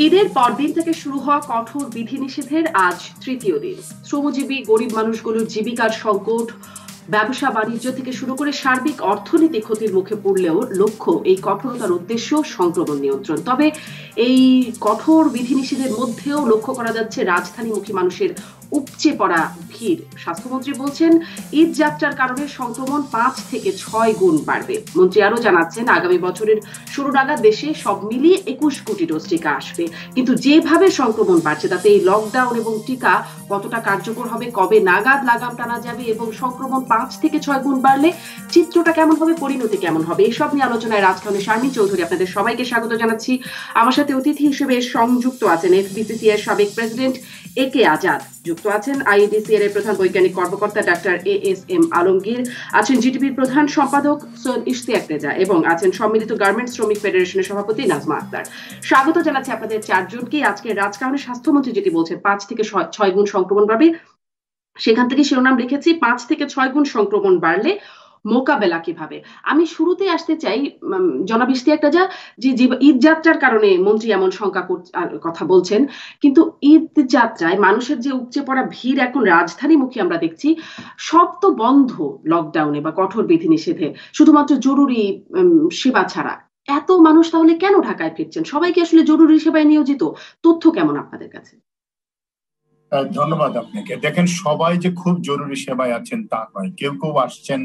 ঈদের পরদিন থেকে শুরু হওয়া কঠোর বিধিনিষেধের আজ তৃতীয় দিন। শ্রমজীবী গরিব মানুষগুলোর জীবিকার সংকট, ব্যবসা বাণিজ্য থেকে শুরু করে সার্বিক অর্থনীতি ক্ষতির মুখে পড়লেও লক্ষ্য এই কঠোরতার উদ্দেশ্য সংক্রমণ নিয়ন্ত্রণ। তবে এই কঠোর বিধিনিষেধের মধ্যেও লক্ষ্য করা যাচ্ছে রাজধানীমুখী মানুষের উপচে পড়া ভিড়। স্বাস্থ্যমন্ত্রী বলছেন ঈদ যাত্রার কারণে সংক্রমণ 5 থেকে 6 গুণ বাড়বে। মন্ত্রী আরো জানাচ্ছেন আগামী বছরের শুরু নাগাদ দেশে সব মিলিয়ে 21 কোটি ডোজ টিকা আসবে। কিন্তু যেভাবে সংক্রমণ বাড়ছে তাতে এই লকডাউন এবং টিকা কতটা কার্যকর হবে, কবে নাগাদ লাগাম টানা যাবে এবং সংক্রমণ 5 থেকে 6 গুণ বাড়লে চিত্রটা কেমন হবে, পরিণতি কেমন হবে, এসব নিয়ে আলোচনায় রাজধানী শারমিন চৌধুরী আপনাদের সবাইকে স্বাগত জানাচ্ছি। আমার সাথে অতিথি হিসেবে সংযুক্ত আছেন FBCCI এর সাবেক প্রেসিডেন্ট AK আজাদ, যুক্ত আছেন IEDCR এর প্রধান বৈজ্ঞানিক কর্মকর্তা ডাক্তার ASM আলমগীর, আছেন GTPর প্রধান সম্পাদক সৈয়দ ইশতিয়াক রেজা এবং আছেন সম্মিলিত গার্মেন্টস শ্রমিক ফেডারেশনের সভাপতি নাজমা আক্তার। স্বাগত জানাচ্ছি আপনাদের চারজনকে। আজকে রাজকারণে স্বাস্থ্যমন্ত্রী যেটি বলছেন 5 থেকে 6 গুণ সংক্রমণ বাড়বে, সেখান থেকে শিরোনাম লিখেছি 5 থেকে 6 গুণ সংক্রমণ বাড়লে মোকাবেলা কিভাবে। আমি শুরুতে আসতে চাই জনাব ইশতিয়াক রাজা, যে ঈদ যাত্রার কারণে মন্ত্রী এমন শঙ্কা কথা বলছেন, কিন্তু ঈদ যাত্রায় মানুষের যে উপচে পড়া ভিড় এখন রাজধানীমুখী আমরা দেখছি, সব তো বন্ধ লকডাউনে বা কঠোর বিধিনিষেধে, শুধুমাত্র জরুরি সেবা ছাড়া। এত মানুষ তাহলে কেন ঢাকায় ফিরছেন? সবাই কি আসলে জরুরি সেবায় নিয়োজিত? তথ্য কেমন আপনাদের কাছে? ধন্যবাদ আপনাকে। দেখেন, সবাই যে খুব জরুরি সেবায় আছেন তা নয়। কেউ কেউ আসছেন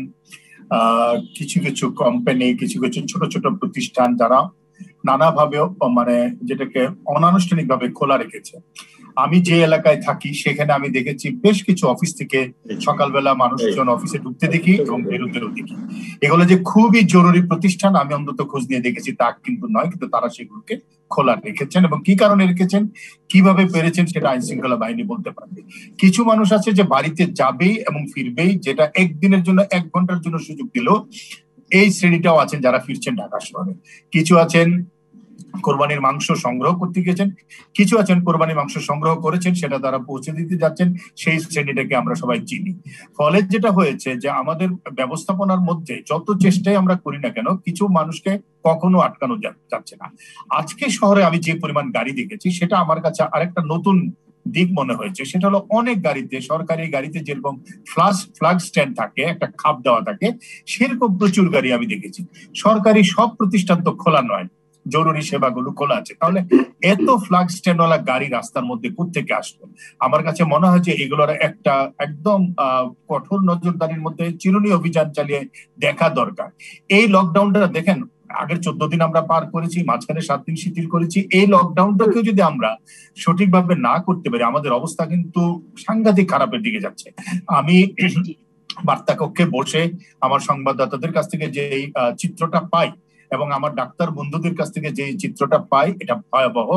কিছু কিছু কোম্পানি, কিছু কিছু ছোট ছোট প্রতিষ্ঠান যারা নানাভাবে মানে যেটাকে অনানুষ্ঠানিক ভাবে খোলা রেখেছে। আমি যে এলাকায় থাকি সেখানে আমি দেখেছি বেশ কিছু অফিস থেকে সকালবেলা মানুষজন অফিসে ঢুকতে দেখি এবং বেরোতেও দেখি। এগুলো যে খুবই জরুরি প্রতিষ্ঠান আমি অন্তত খোঁজ নিয়ে দেখেছি তা কিন্তু নয়, কিন্তু তারা সেগুলোকে খোলা রেখেছেন এবং কি কারণে রেখেছেন, কিভাবে পেরেছেন সেটা আইন শৃঙ্খলা বাহিনী বলতে পারবে। কিছু মানুষ আছে যে বাড়িতে যাবেই এবং ফিরবেই, যেটা একদিনের জন্য 1 ঘন্টার জন্য সুযোগ দিল, এই শ্রেণীটাও আছেন যারা ফিরছেন ঢাকা শহরে। কিছু আছেন কোরবানির মাংস সংগ্রহ করতে গেছেন, কিছু আছেন কোরবানির মাংস সংগ্রহ করেছেন সেটা তারা পৌঁছে দিতে যাচ্ছেন, সেই শ্রেণীটাকে আমরা সবাই চিনি। ফলে যেটা হয়েছে যে আমাদের ব্যবস্থাপনার মধ্যে যত চেষ্টাই আমরা করি না কেন, কিছু মানুষকে কখনো আটকানো যাচ্ছে না। আজকে শহরে আমি যে পরিমাণ গাড়ি দেখেছি সেটা আমার কাছে আরেকটা নতুন দিক মনে হয়েছে। সেটা হলো অনেক গাড়িতে, সরকারি গাড়িতে যেরকম ফ্ল্যাগ স্ট্যান্ড থাকে, একটা খাপ দেওয়া থাকে, সেরকম প্রচুর গাড়ি আমি দেখেছি। সরকারি সব প্রতিষ্ঠান তো খোলা নয়, জরুরি সেবাগুলো খোলা আছে, তাহলে এত ফ্ল্যাগ স্ট্যান্ডওয়ালা গাড়ি রাস্তার মধ্যে কোত্থেকে আসলো? আমার কাছে মনে হয় যে এগুলোর একটা একদম কঠোর নজরদারির মধ্যে চিরুনি অভিযান চালিয়ে দেখা দরকার। এই লকডাউনটা দেখেন, আগের 14 দিন আমরা পার করেছি, মাঝখানে 7 দিন শিথিল করেছি। এই লকডাউনটাকেও যদি আমরা সঠিকভাবে না করতে পারি, আমাদের অবস্থা কিন্তু সাংঘাতিক খারাপের দিকে যাচ্ছে। আমি বার্তা কক্ষে বসে আমার সংবাদদাতাদের কাছ থেকে যে চিত্রটা পাই এবং আমার ডাক্তার বন্ধুদের কাছ থেকে যে চিত্রটা পাই, এটা ভয়াবহ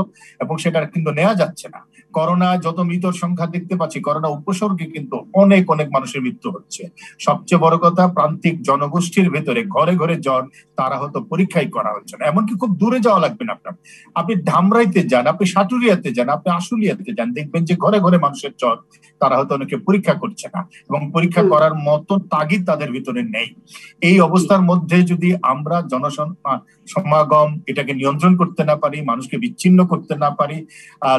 এবং সেটা কিন্তু নেওয়া যাচ্ছে না। করোনা যত মৃত্যুর সংখ্যা দেখতে পাচ্ছি, করোনা উপসর্গে কিন্তু অনেক অনেক মানুষের মৃত্যু হচ্ছে। সবচেয়ে বড় কথা, প্রান্তিক জনগোষ্ঠীর ভেতরে ঘরে ঘরে জ্বর, তারা হয়তো পরীক্ষাই করা হচ্ছে না। এমনকি খুব দূরে যাওয়া লাগবে না আপনার, আপনি ধামরাইতে যান, আপনি সাটুরিয়াতে যান, আপনি আশুলিয়াতে যান, দেখবেন যে ঘরে ঘরে মানুষের জ্বর, তারা হয়তো অনেকে পরীক্ষা করছে না এবং পরীক্ষা করার মতো তাগিদ তাদের ভিতরে নেই। এই অবস্থার মধ্যে যদি আমরা সমাগম এটাকে নিয়ন্ত্রণ করতে না পারি, মানুষকে বিচ্ছিন্ন করতে না পারি,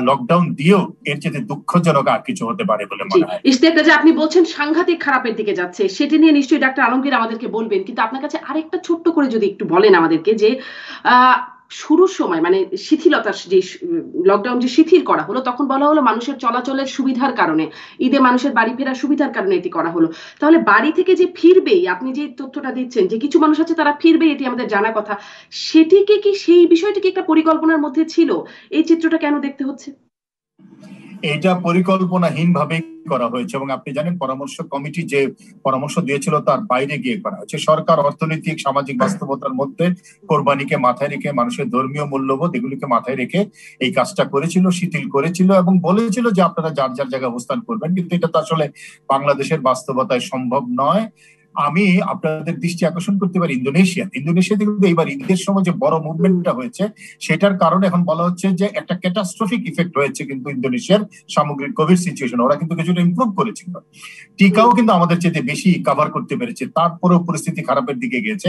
লকডাউন দিয়েও এর চেয়ে দুঃখজনক আর কিছু হতে পারে বলে মনে হয়। ইশতিয়াক রাজা, আপনি বলছেন সাংঘাতিক খারাপের দিকে যাচ্ছে, সেটি নিয়ে নিশ্চয়ই ডাক্তার আলমগীর আমাদেরকে বলবেন, কিন্তু আপনার কাছে আরেকটা ছোট্ট করে যদি একটু বলেন আমাদেরকে, যে শুরুর সময় মানে শিথিলতার যে লকডাউন যে শিথিল করা হলো, তখন বলা হলো মানুষের চলাচলের সুবিধার কারণে, ঈদে মানুষের বাড়ি ফেরার সুবিধার কারণে এটি করা হলো। তাহলে বাড়ি থেকে যে ফিরবেই, আপনি যে তথ্যটা দিচ্ছেন যে কিছু মানুষ আছে তারা ফিরবে, এটি আমাদের জানা কথা, সেটিকে কি, সেই বিষয়টি কি একটা পরিকল্পনার মধ্যে ছিল? এই চিত্রটা কেন দেখতে হচ্ছে? এটা পরিকল্পনাহীন ভাবে করা হয়েছে এবং আপনি জানেন পরামর্শ কমিটি যে পরামর্শ দিয়েছিল তার বাইরে গিয়ে করা হয়েছে। সরকার অর্থনৈতিক সামাজিক বাস্তবতার মধ্যে কোরবানিকে মাথায় রেখে, মানুষের ধর্মীয় মূল্যবোধ এগুলিকে মাথায় রেখে এই কাজটা করেছিল, শিথিল করেছিল এবং বলেছিল যে আপনারা যার যার জায়গায় অবস্থান করবেন, কিন্তু এটা তো আসলে বাংলাদেশের বাস্তবতায় সম্ভব নয়। আমি আপনাদের দৃষ্টি আকর্ষণ করতে পারি ইন্দোনেশিয়াতে কিন্তু এইবার ঈদের সময় যে বড় মুভমেন্টটা হয়েছে সেটার কারণে এখন বলা হচ্ছে যে একটা ক্যাটাস্ট্রফিক ইফেক্ট হয়েছে কিন্তু ইন্দোনেশিয়ার সামগ্রিক কোভিড সিচুয়েশন। ওরা কিন্তু কিছুটা ইমপ্রুভ করেছিল, টিকাও কিন্তু আমাদের চেয়ে বেশি কভার করতে পেরেছে, তারপরেও পরিস্থিতি খারাপের দিকে গিয়েছে।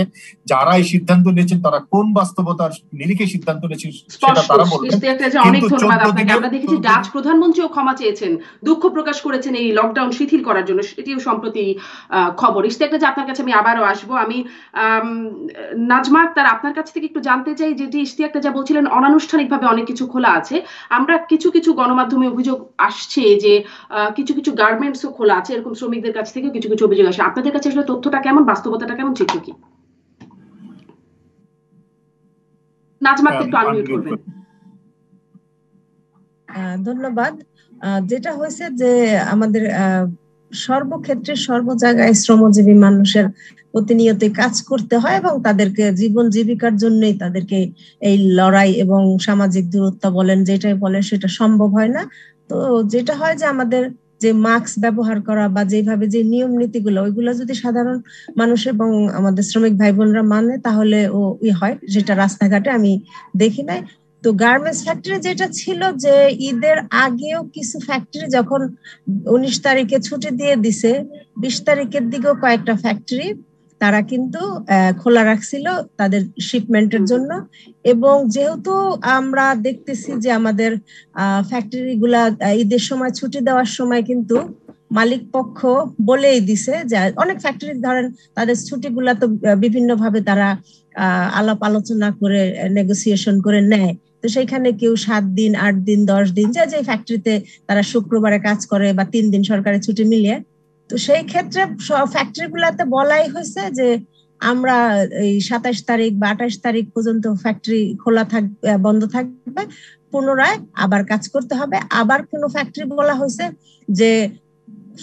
যারা এই সিদ্ধান্ত নিয়েছেন তারা কোন বাস্তবতার নিরিখে সিদ্ধান্ত নিয়েছেন সেটা তারা বলবেন। অনেক ধন্যবাদ আপনাকে। আমরা দেখেছি ডাচ প্রধানমন্ত্রীও ক্ষমা চেয়েছেন, দুঃখ প্রকাশ করেছেন এই লকডাউন শিথিল করার জন্য, এটিও সম্প্রতি খবর। ইশতিয়াক রাজা, আপনার কাছে আমি আবারও আসবো। আমি নাজমা আক্তার, আপনার কাছ থেকে একটু জানতে চাই, যেটি ইশতিয়াক রাজা বলছিলেন অনানুষ্ঠানিকভাবে অনেক কিছু খোলা আছে, আমরা কিছু কিছু গণমাধ্যমে অভিযোগ আসছে যে কিছু কিছু গার্মেন্টসও খোলা আছে, এরকম শ্রমিকদের কাছ থেকে কিছু কিছু অভিযোগ আসে। আপনাদের কাছে আসলে তথ্যটা কেমন, বাস্তবতাটা কেমন, চিত্র কি? নাজমা আক্তার একটু আনমিউট করবেন। ধন্যবাদ। যেটা হয়েছে যে আমাদের সর্বক্ষেত্রে সর্ব জায়গায় শ্রমজীবী মানুষের প্রতিনিয়ত কাজ করতে হয় এবং তাদেরকে জীবন জীবিকার জন্যই তাদেরকে এই লড়াই এবং সামাজিক দূরত্ব বলেন যেটাই বলেন সেটা সম্ভব হয় না। তো যেটা হয় যে আমাদের যে মাস্ক ব্যবহার করা বা যেভাবে যে নিয়ম নীতিগুলো ওইগুলো যদি সাধারণ মানুষ এবং আমাদের শ্রমিক ভাই বোনরা মানে তাহলে ও হয়, যেটা রাস্তাঘাটে আমি দেখি নাই। তো গার্মেন্টস ফ্যাক্টরি যেটা ছিল যে ঈদের আগেও কিছু ফ্যাক্টরি যখন 19 তারিখে ছুটি দিয়ে দিছে, 20 তারিখের দিকেও কয়েকটা ফ্যাক্টরি তারা কিন্তু খোলা রাখছিল তাদের শিপমেন্টের জন্য। এবং যেহেতু আমরা দেখতেছি যে আমাদের ফ্যাক্টরি গুলা ঈদের সময় ছুটি দেওয়ার সময় কিন্তু মালিক পক্ষ বলেই দিছে যে অনেক ফ্যাক্টরি ধরেন তাদের ছুটিগুলা তো বিভিন্ন ভাবে তারা আলাপ আলোচনা করে নেগোসিয়েশন করে নেয়। তো সেইখানে কেউ 7 দিন 8 দিন 10 দিন যে ফ্যাক্টরিতে তারা শুক্রবারে কাজ করে বা 3 দিন সরকারি ছুটি মিলিয়ে। তো সেই ক্ষেত্রে ফ্যাক্টরি গুলাতে বলাই হয়েছে যে আমরা এই 27 তারিখ বা 28 তারিখ পর্যন্ত ফ্যাক্টরি খোলা থাকবে, বন্ধ থাকবে, পুনরায় আবার কাজ করতে হবে। আবার কোনো ফ্যাক্টরি বলা হয়েছে যে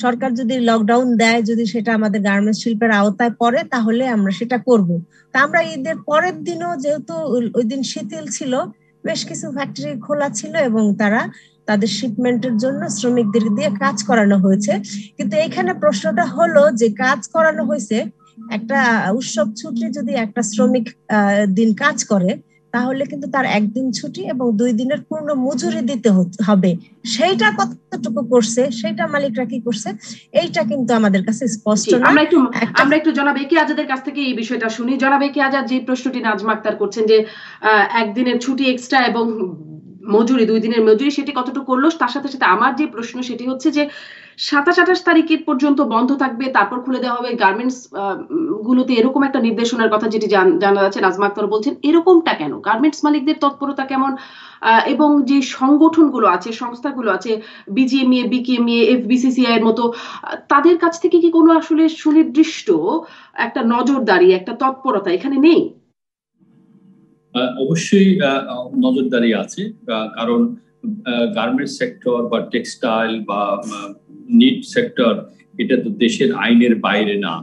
সরকার যদি লকডাউন দেয়, যদি সেটা আমাদের গার্মেন্টস শিল্পের আওতায় পড়ে তাহলে আমরা সেটা করব। তা আমরা ঈদের পরের দিনও যেহেতু ওই দিন শিথিল ছিল, বেশ কিছু ফ্যাক্টরি খোলা ছিল এবং তারা তাদের শিপমেন্টের জন্য শ্রমিকদের দিয়ে কাজ করানো হয়েছে। কিন্তু এখানে প্রশ্নটা হলো যে কাজ করানো হয়েছে, একটা উৎসব ছুটি যদি একটা শ্রমিক দিন কাজ করে তাহলে কিন্তু তার একদিন ছুটি এবং 2 দিনের পূর্ণ মজুরি দিতে হবে। সেইটা কতটুকু করছে, সেইটা মালিকরা কি করছে, এইটা কিন্তু আমাদের কাছে স্পষ্ট না। আমরা একটু জনাব একে আজাদের কাছ থেকে এই বিষয়টা শুনি। জনাব একে আজাদ, যে প্রশ্নটি নাজমা আক্তার করছেন যে একদিনের ছুটি এক্সট্রা এবং মজুরি 2 দিনের মজুরি, সেটি কতটুকু করলো, তার সাথে সাথে আমার যে প্রশ্ন সেটি হচ্ছে যে 27-28 তারিখের পর্যন্ত বন্ধ থাকবে, তারপর খুলে দেওয়া হবে গার্মেন্টস গুলোতে, এরকম একটা নির্দেশনার কথা যেটি জানা যাচ্ছে। নাজমা আক্তার বলছেন এরকমটা কেন, গার্মেন্টস মালিকদের তৎপরতা কেমন, এবং যে সংগঠনগুলো আছে, সংস্থাগুলো আছে, বিজিএমইএ, বিকেএমইএ, এফবিসিসিআই এর মতো, তাদের কাছ থেকে কি কোনো আসলে সুনির্দিষ্ট একটা নজরদারি, একটা তৎপরতা এখানে নেই? অবশ্যই নজরদারি আছে, কারণ গার্মেন্টস সেক্টর বা টেক্সটাইল বা নিট সেক্টর এটা তো দেশের আইনের বাইরে না।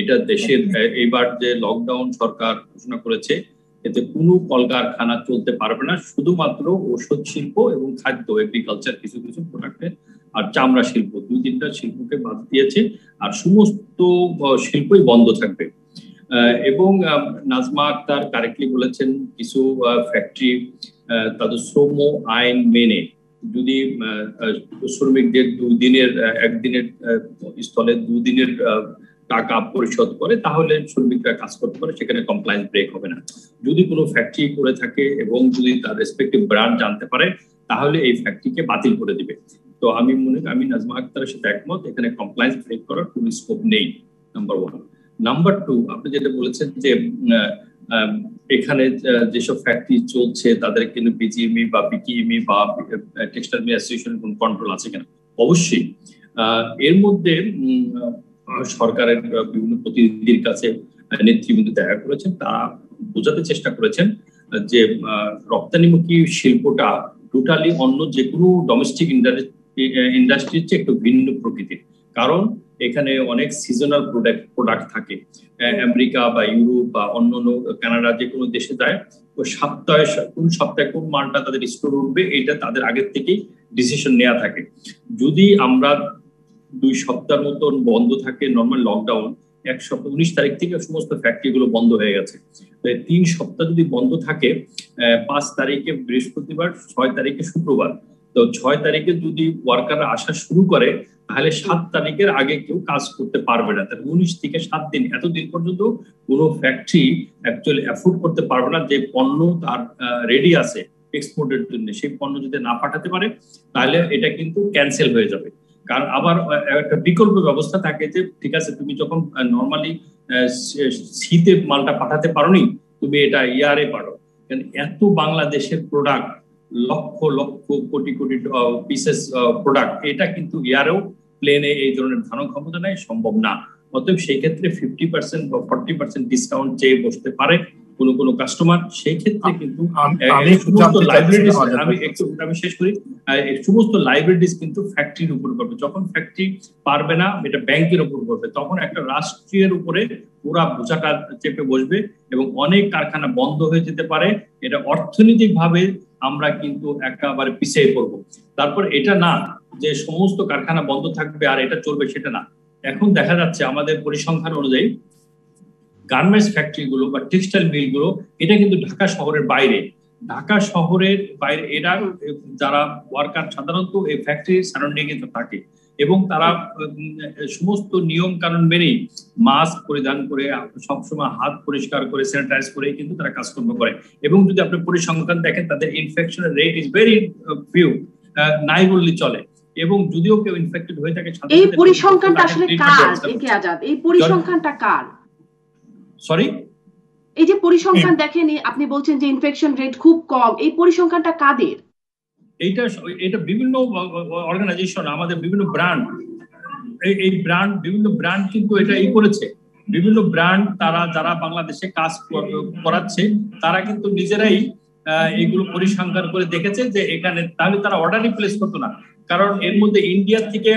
এটা দেশের এবার যে লকডাউন সরকার ঘোষণা করেছে এতে কোনো কলকারখানা চলতে পারবে না, শুধুমাত্র ঔষধ শিল্প এবং খাদ্য এগ্রিকালচার কিছু কিছু প্রোডাক্টের আর চামড়া শিল্প, 2-3টা শিল্পকে বাদ দিয়েছে, আর সমস্ত শিল্পই বন্ধ থাকবে। এবং নাজমা আক্তার কারেক্টলি বলেছেন কিছু ফ্যাক্টরি তাদের শ্রম আইন মেনে যদি শ্রমিকদের 2 দিনের একদিনের স্থলে 2 দিনের টাকা পরিশোধ করে তাহলে শ্রমিকরা কাজ করতে পারে, সেখানে কমপ্লায়েন্স ব্রেক হবে না। যদি কোনো ফ্যাক্টরি করে থাকে এবং যদি তার রেসপেক্টিভ ব্র্যান্ড জানতে পারে তাহলে এই ফ্যাক্টরিকে বাতিল করে দিবে। তো আমি নাজমা আক্তারের সাথে একমত, এখানে কমপ্লায়েন্স ব্রেক করার কোনো স্কোপ নেই, নাম্বার 1। নাম্বার 2, আপনি যেটা বলেছেন যে এখানে যেসব ফ্যাক্টরি চলছে তাদের কিন্তু বিজিএমই বা বিকেএমই বা টেক্সটাইল অ্যাসোসিয়েশন কোন কন্ট্রোল আছে কিনা, অবশ্যই। এর মধ্যে সরকারের বিভিন্ন প্রতিনিধির কাছে নেতৃবৃন্দ দেখা করেছেন, তারা বোঝাতে চেষ্টা করেছেন যে রপ্তানিমুখী শিল্পটা টোটালি অন্য যে কোনো ডোমেস্টিক ইন্ডাস্ট্রির চেয়ে একটু ভিন্ন প্রকৃতির। কারণ এখানে অনেক সিজনাল প্রোডাক্ট থাকে। আমেরিকা বা ইউরোপ বা অন্য কানাডা যে কোনো দেশে যায়, ওই কোন সপ্তাহে কোন মালটা তাদের স্টোর উঠবে এটা তাদের আগের থেকেই ডিসিশন নেওয়া থাকে। যদি আমরা 2 সপ্তাহের মতন বন্ধ থাকে নর্মাল লকডাউন, এক সপ্তাহ 19 তারিখ থেকে সমস্ত ফ্যাক্টরিগুলো বন্ধ হয়ে গেছে। তো 3 সপ্তাহ যদি বন্ধ থাকে, 5 তারিখে বৃহস্পতিবার, 6 তারিখে শুক্রবার, তো 6 তারিখে যদি ওয়ার্কাররা আসা শুরু করে তাহলে 7 তারিখের আগে কেউ কাজ করতে পারবে না। তাহলে 19 থেকে 7 দিন, এতদিন পর্যন্ত কোনো ফ্যাক্টরি অ্যাকচুয়ালি অ্যাফোর্ড করতে পারবে না যে পণ্য তার রেডি আছে এক্সপোর্টের জন্য, সেই পণ্য যদি না পাঠাতে পারে তাহলে এটা কিন্তু ক্যান্সেল হয়ে যাবে। কারণ আবার একটা বিকল্প ব্যবস্থা থাকে যে ঠিক আছে, তুমি যখন নর্মালি শীতে মালটা পাঠাতে পারোনি, তুমি এটা ইয়ারে পারো। কারণ এত বাংলাদেশের product, lakh lakh crore crore pieces product, এটা কিন্তু ইয়ারেও প্লেনে এই ধরনের ধারণ ক্ষমতা নেই, সম্ভব না। অতএব সেই ক্ষেত্রে 50% বা 40% ডিসকাউন্ট চেয়ে বসতে পারে কোনো কাস্টমার। সেই ক্ষেত্রে কিন্তু আমি শেষ করি, সমস্ত লাইবিলিটিস কিন্তু ফ্যাক্টরির উপর করবে। যখন ফ্যাক্টরি পারবে না, এটা ব্যাংকের উপর করবে, তখন একটা রাষ্ট্রের উপরে পুরা বোঝাটা চেপে বসবে এবং অনেক কারখানা বন্ধ হয়ে যেতে পারে। এটা অর্থনৈতিক ভাবে আমরা কিন্তু একেবারে পিছিয়ে পড়বো। তারপর এটা না যে সমস্ত কারখানা বন্ধ থাকবে আর এটা চলবে, সেটা না। এখন দেখা যাচ্ছে আমাদের পরিসংখ্যান অনুযায়ী গার্মেন্টস ফ্যাক্টরি গুলো বা টেক্সটাইল মিল গুলো, এটা কিন্তু ঢাকা শহরের বাইরে। ঢাকা শহরের বাইরে এরা যারা ওয়ার্কার সাধারণত এই ফ্যাক্টরি সারাউন্ডিং এ থাকে এবং তারা সমস্ত নিয়ম কানুন মেনে মাস্ক পরিধান করে, সবসময় হাত পরিষ্কার করে, স্যানিটাইজ করে কিন্তু তারা কাজকর্ম করে। এবং যদি আপনি পরিসংখ্যান দেখেন, তাদের ইনফেকশনের রেট ইজ ভেরি ফিউ, নাই বললে চলে। এবং যদিও কেউ ইনফেক্টেড হয়ে থাকে, এই পরিসংখ্যানটা আসলে কার? একে আজাদ, এই পরিসংখ্যানটা কার? সরি, এই যে পরিসংখ্যান দেখেন, আপনি বলছেন যে ইনফেকশন রেট খুব কম, এই পরিসংখ্যানটা কাদের? এটা বিভিন্ন অর্গানাইজেশন, আমাদের বিভিন্ন ব্র্যান্ড, এই ব্র্যান্ড, বিভিন্ন ব্র্যান্ড কিন্তু এটা করেছে। বিভিন্ন ব্র্যান্ড তারা যারা বাংলাদেশে কাজ করাচ্ছে, তারা কিন্তু নিজেরাই এগুলো পরিসংখ্যান করে দেখেছে যে এখানে, তাহলে তারা অর্ডারই প্লেস করতো না। কারণ এর মধ্যে ইন্ডিয়া থেকে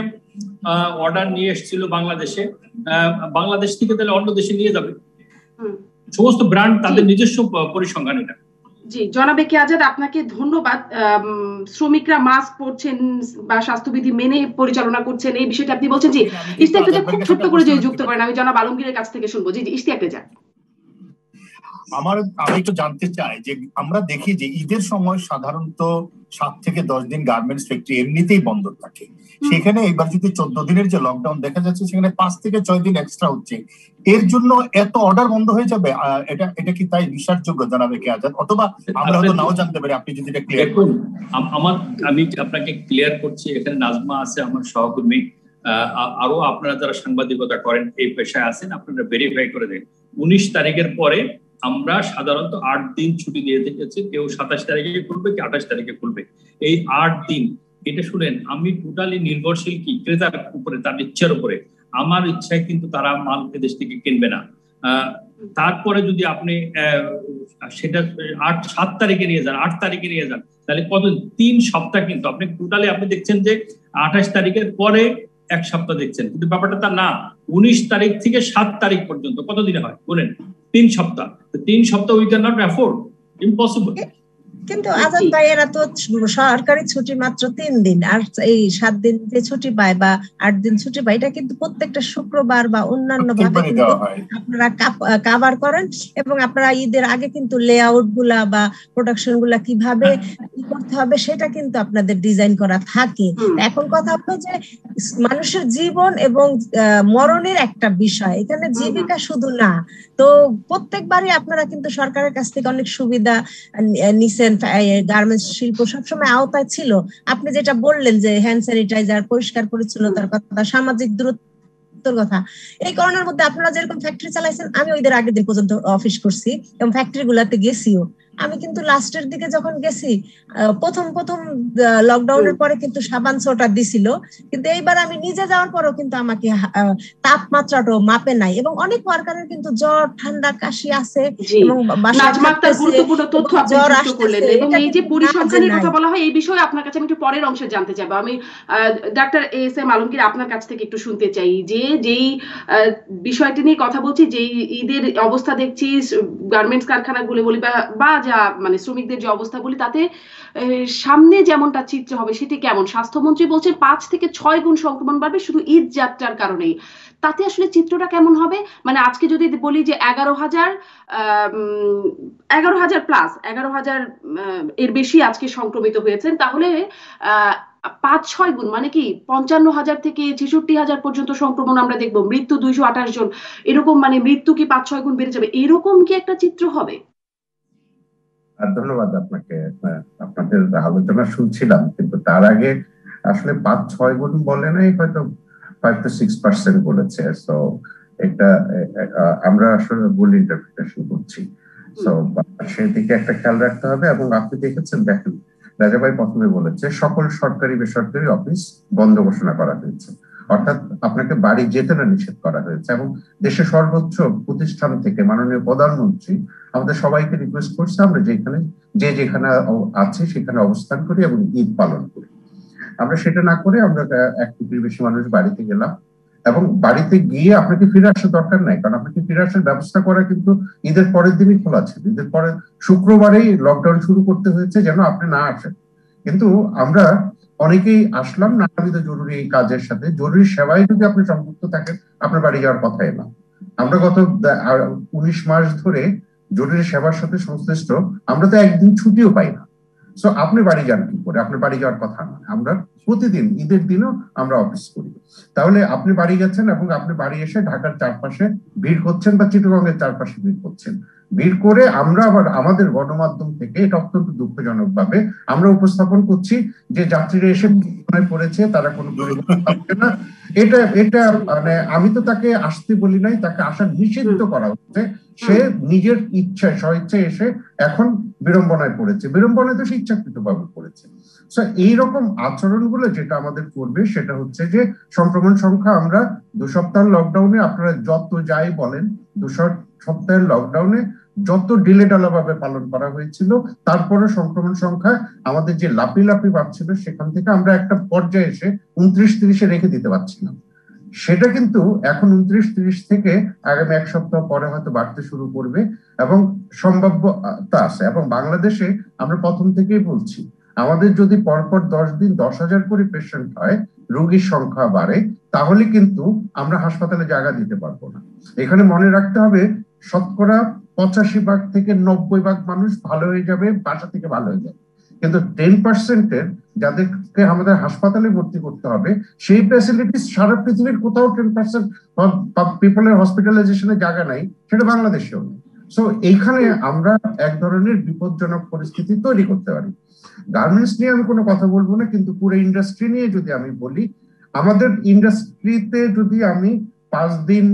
অর্ডার নিয়ে এসেছিল বাংলাদেশে, বাংলাদেশ থেকে তাহলে অন্য দেশে নিয়ে যাবে। সমস্ত ব্র্যান্ড তাদের নিজস্ব পরিসংখ্যান এটা। জি, জনাব একে আজাদ, আপনাকে ধন্যবাদ। শ্রমিকরা মাস্ক পরছেন বা স্বাস্থ্যবিধি মেনে পরিচালনা করছেন, এই বিষয়টা আপনি বলছেন। জি, ইশতিয়াক রেজা খুব ছোট্ট করে যদি যুক্ত করেন, আমি জনাব আলমগীরের কাছ থেকে শুনবো। জি, ইশতিয়াক রেজা। আমি একটু জানতে চাই যে আমরা দেখি যে ঈদের সময় সাধারণত 7 থেকে 10 দিন গার্মেন্টস ফ্যাক্টরি এমনিতেই বন্ধ থাকে। সেখানে এবার যদি 14 দিনের যে লকডাউন দেখা যাচ্ছে, সেখানে 5 থেকে 6 দিন এক্সট্রা হচ্ছে। এর জন্য এত অর্ডার বন্ধ হয়ে যাবে, এটা কি তাই বিশ্বাসযোগ্য জানাবে কি আজাদ? অথবা আমরা হয়তো নাও জানতে পারি, আপনি যদি এটা ক্লিয়ার করুন। আমি আপনাকে ক্লিয়ার করছি, এখানে নাজমা আছে আমার সহকর্মী, আরো আপনারা যারা সাংবাদিকতা করেন, এই পেশায় আছেন, আপনারা ভেরিফাই করে দেন। 19 তারিখের পরে আমরা সাধারণত 8 দিন ছুটি দিয়ে দিয়েছি। কেউ 27 তারিখে খুলবে, কি 28 তারিখে খুলবে। এই 8 দিন, এটা শুনেন, আমি টোটালি নির্ভরশীল কি ক্রেতার উপরে, তার ইচ্ছার উপরে। আমার ইচ্ছায় কিন্তু তারা মাল দেশ থেকে কিনবে না। তারপরে যদি আপনি সেটা 7 তারিখে নিয়ে যান, 8 তারিখে নিয়ে যান, তাহলে কত? 3 সপ্তাহ। কিন্তু আপনি টোটালি আপনি দেখছেন যে 28 তারিখের পরে 1 সপ্তাহ দেখছেন, কিন্তু ব্যাপারটা তা না। 19 তারিখ থেকে 7 তারিখ পর্যন্ত কত দিনে হয় বলেন? 3 সপ্তাহ। 3 সপ্তাহ we can not afford, impossible. কিন্তু আজাদ ভাই, এরা তো সরকারি ছুটি মাত্র 3 দিন, আর এই 7 দিন যে ছুটি পায় বা 8 দিন ছুটি পায়, এটা কিন্তু প্রত্যেকটা শুক্রবার বা অন্যান্য ভাবে কিন্তু আপনারা কভার করেন। এবং আপনারা ঈদের আগে কিন্তু লেআউট গুলা বা প্রোডাকশন গুলা কিভাবে করতে হবে সেটা কিন্তু আপনাদের ডিজাইন করা থাকে। এখন কথা হলো যে মানুষের জীবন এবং মরণের একটা বিষয়, এখানে জীবিকা শুধু না। তো প্রত্যেকবারই আপনারা কিন্তু সরকারের কাছ থেকে অনেক সুবিধা নিছেন, গার্মেন্টস শিল্প সবসময় আওতায় ছিল। আপনি যেটা বললেন যে হ্যান্ড স্যানিটাইজার, পরিষ্কার পরিচ্ছন্নতার কথা, সামাজিক দূরত্বের কথা, এই করোনার মধ্যে আপনারা যেরকম ফ্যাক্টরি চালাইছেন, আমি ওইদের আগের দিন পর্যন্ত অফিস করছি এবং ফ্যাক্টরি গুলাতে গেছিও। আমি কিন্তু লাস্টের দিকে যখন গেছি, প্রথম লকডাউনের পরে কিন্তু সাবান সোটা দিছিল, কিন্তু এইবার আমি নিজে যাওয়ার পরেও কিন্তু আমাকে তাপমাত্রাটাও মাপে নাই। এবং অনেক ওয়ার্কারের কিন্তু জ্বর, ঠান্ডা, কাশি আছে এবং গুরুত্বপূর্ণ তথ্য আপনি যুক্ত করলেন। এবং এই যে পরিসংখ্যানের কথা বলা হয়, এই বিষয়ে আপনার কাছে আমি একটু পরের অংশে জানতে চাইবো। আমি ডাক্তার এস.এম. আলমগীর, আপনার কাছ থেকে একটু শুনতে চাই যে যেই বিষয়টি নিয়ে কথা বলছি, যেই ঈদের অবস্থা দেখছি গার্মেন্টস কারখানাগুলো বলি বা যা মানে শ্রমিকদের যে অবস্থা বলি তাতে সামনে যেমনটা চিত্র হবে সেটি কেমন? স্বাস্থ্যমন্ত্রী বলছেন 5 থেকে 6 গুণ সংক্রমণ বাড়বে শুধু ঈদ যাত্রার কারণেই। তাতে আসলে চিত্রটা কেমন হবে? মানে আজকে যদি বলি যে 11,000 প্লাস 11,000 এর বেশি আজকে সংক্রমিত হয়েছেন, তাহলে 5-6 গুণ মানে কি 55,000 থেকে 66,000 পর্যন্ত সংক্রমণ আমরা দেখবো। মৃত্যু 228 জন, এরকম মানে মৃত্যু কি 5-6 গুণ বেড়ে যাবে, এরকম কি একটা চিত্র হবে? ধন্যবাদ আপনাকে। আপনাদের আলোচনা শুনছিলাম, কিন্তু তার আগে আসলে 5-6 গুণ বলে নাই, হয়তো 5 to 6% বলেছে। তো এটা আমরা আসলে ভুল ইন্টারপ্রিটেশন করছি। তো সেদিকে একটা খেয়াল রাখতে হবে। এবং আপনি দেখেছেন, দেখেন রাজা ভাই প্রথমে বলেছে সকল সরকারি বেসরকারি অফিস বন্ধ ঘোষণা করা হয়েছে, অর্থাৎ আপনাকে বাড়ি যেতে না নিষেধ করা হয়েছে। এবং দেশের সর্বোচ্চ প্রতিষ্ঠান থেকে মাননীয় প্রধানমন্ত্রী আমাদের সবাইকে রিকোয়েস্ট করছে আমরা যেখানে আছে সেখানে অবস্থান করি এবং ঈদ পালন করি। আমরা সেটা না করে আমরা 1 কোটির বেশি মানুষ বাড়িতে গেলাম, এবং বাড়িতে গিয়ে আপনাকে ফিরে আসার দরকার নাই, কারণ আপনাকে ফিরে আসার ব্যবস্থা করা কিন্তু ঈদের পরের দিনই খোলা ছিল। ঈদের পরে শুক্রবারেই লকডাউন শুরু করতে হয়েছে যেন আপনি না আসেন। কিন্তু আমরা অনেকেই আসলাম নানাবিধ জরুরি কাজের সাথে। জরুরি সেবায় যদি আপনি সংযুক্ত থাকেন, আপনার বাড়ি যাওয়ার কথাই না। আমরা গত 19 মাস ধরে জরুরি সেবার সাথে সংশ্লিষ্ট, আমরা তো একদিন ছুটিও পাই না। সো আপনি বাড়ি যান কি করে? আপনার বাড়ি যাওয়ার কথা না। আমরা প্রতিদিন ঈদের দিনও আমরা অফিস করি। তাহলে আপনি বাড়ি গেছেন এবং আপনি বাড়ি এসে ঢাকার চারপাশে ভিড় করছেন বা চিটাগংয়ের চারপাশে ভিড় করছেন। ভিড় করে আমরা আবার আমাদের গণমাধ্যম থেকে এটা অত্যন্ত দুঃখজনক ভাবে আমরা উপস্থাপন করছি যে যাত্রীরা এসে পড়েছে, তারা কোনো পরিবর্তন পাচ্ছে না। এটা মানে আমি তো তাকে আসতে বলি নাই, তাকে আসার নিষিদ্ধ করা হচ্ছে। সে নিজের ইচ্ছায় স্বইচ্ছায় এসে এখন বিড়ম্বনায় পড়েছে। বিড়ম্বনায় তো সে ইচ্ছাকৃত ভাবে পড়েছে। এইরকম আচরণগুলো যেটা আমাদের করবে সেটা হচ্ছে যে সংক্রমণ সংখ্যা আমরা 2 সপ্তাহ লকডাউনে, আপনারা যত যাই বলেন 2 সপ্তাহের লকডাউনে যত ডিলেডালা ভাবে পালন করা হয়েছিল, তারপরে সংক্রমণ সংখ্যা আমাদের যে লাফি বাড়ছিল সেখান থেকে আমরা একটা পর্যায়ে এসে 29-30-এ রেখে দিতে পারছিলাম। সেটা কিন্তু এখন 29-30 থেকে আগামী 1 সপ্তাহ পরে হয়তো বাড়তে শুরু করবে এবং সম্ভাব্যতা আছে। এবং বাংলাদেশে আমরা প্রথম থেকেই বলছি, আমাদের যদি পরপর 10 দিন 10,000 করে পেশেন্ট হয়, রোগীর সংখ্যা বাড়ে, তাহলে কিন্তু আমরা হাসপাতালে জায়গা দিতে পারবো না। এখানে মনে রাখতে হবে, শতকরা 85 থেকে 90 মানুষ ভালো হয়ে যাবে, বাসা থেকে ভালো হয়ে যাবে। কিন্তু 10%-এর যাদেরকে আমাদের হাসপাতালে ভর্তি করতে হবে, সেই ফ্যাসিলিটিস সারা পৃথিবীর কোথাও 10% পিপলের হসপিটালাইজেশনের জায়গা নাই, সেটা বাংলাদেশেও নেই। সো এইখানে আমরা এক ধরনের বিপজ্জনক পরিস্থিতি তৈরি করতে পারি। গার্মেন্টস নিয়ে আমি কোনো কথা বলবো না, কিন্তু পুরো ইন্ডাস্ট্রি নিয়ে যদি আমি বলি, আমাদের ইন্ডাস্ট্রিতে যদি আমি 5 দিন